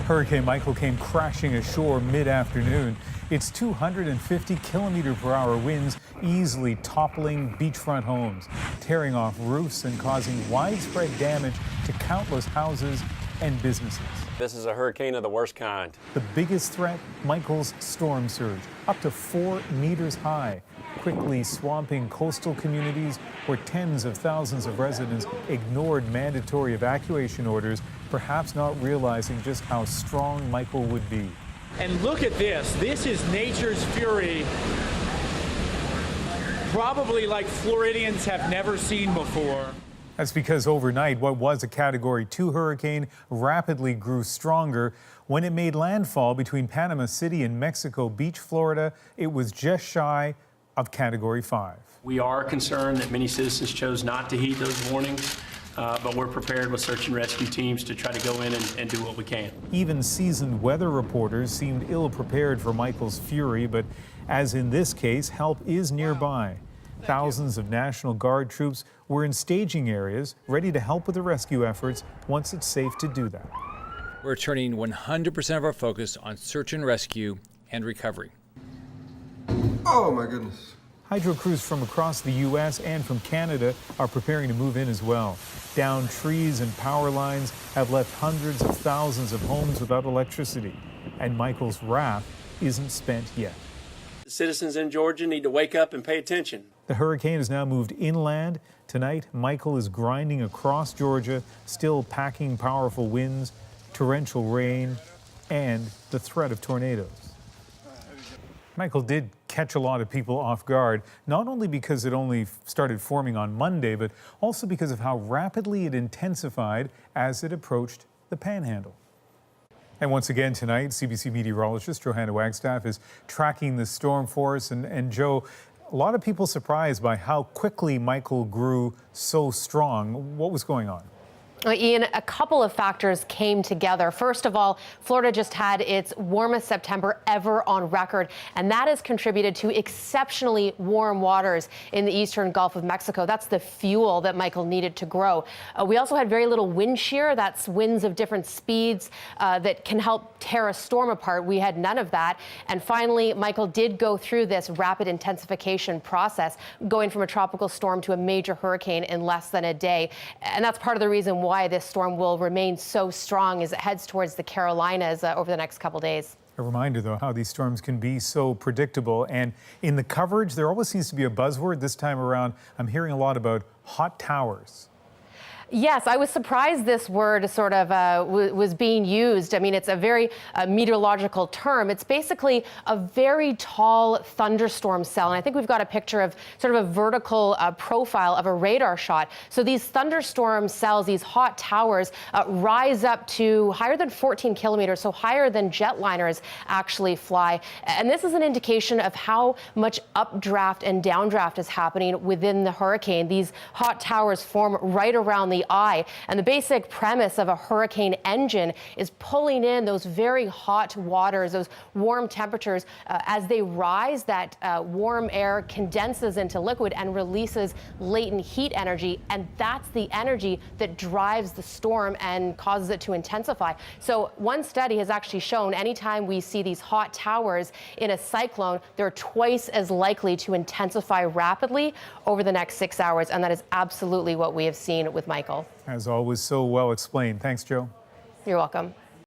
Hurricane Michael came crashing ashore mid-afternoon. Its 250-kilometer-per-hour winds easily toppling beachfront homes, tearing off roofs and causing widespread damage to countless houses and businesses. This is a hurricane of the worst kind. The biggest threat, Michael's storm surge, up to 4 meters high, quickly swamping coastal communities where tens of thousands of residents ignored mandatory evacuation orders, perhaps not realizing just how strong Michael would be. And look at this. This is nature's fury, probably like Floridians have never seen before. That's because overnight, what was a Category 2 hurricane rapidly grew stronger. When it made landfall between Panama City and Mexico Beach, Florida, it was just shy of Category 5. We are concerned that many citizens chose not to heed those warnings, but we're prepared with search and rescue teams to try to go in and do what we can. Even seasoned weather reporters seemed ill-prepared for Michael's fury, but as in this case, help is nearby. Thousands of National Guard troops were in staging areas, ready to help with the rescue efforts once it's safe to do that. We're turning 100% of our focus on search and rescue and recovery. Oh my goodness. Hydro crews from across the U.S. and from Canada are preparing to move in as well. Downed trees and power lines have left hundreds of thousands of homes without electricity. And Michael's wrath isn't spent yet. The citizens in Georgia need to wake up and pay attention. The hurricane has now moved inland. Tonight, Michael is grinding across Georgia, still packing powerful winds, torrential rain, and the threat of tornadoes. Michael did catch a lot of people off guard, not only because it only started forming on Monday, but also because of how rapidly it intensified as it approached the Panhandle. And once again tonight, CBC meteorologist Johanna Wagstaff is tracking the storm for us. And Joe, a lot of people surprised by how quickly Michael grew so strong. What was going on? Ian, a couple of factors came together. First of all, Florida just had its warmest September ever on record, and that has contributed to exceptionally warm waters in the eastern Gulf of Mexico. That's the fuel that Michael needed to grow. We also had very little wind shear. That's winds of different speeds that can help tear a storm apart. We had none of that. And finally, Michael did go through this rapid intensification process, going from a tropical storm to a major hurricane in less than a day. And that's part of the reason why this storm will remain so strong as it heads towards the Carolinas over the next couple days. A reminder, though, how these storms can be so predictable. And in the coverage, there always seems to be a buzzword. This time around, I'm hearing a lot about hot towers. Yes, I was surprised this word sort of was being used. I mean, it's a very meteorological term. It's basically a very tall thunderstorm cell. And I think we've got a picture of sort of a vertical profile of a radar shot. So these thunderstorm cells, these hot towers, rise up to higher than 14 kilometers, so higher than jetliners actually fly. And this is an indication of how much updraft and downdraft is happening within the hurricane. These hot towers form right around the eye. And the basic premise of a hurricane engine is pulling in those very hot waters, those warm temperatures. As they rise, that warm air condenses into liquid and releases latent heat energy. And that's the energy that drives the storm and causes it to intensify. So one study has actually shown anytime we see these hot towers in a cyclone, they're twice as likely to intensify rapidly over the next 6 hours. And that is absolutely what we have seen with Michael. As always, so well explained. Thanks, Joe. You're welcome.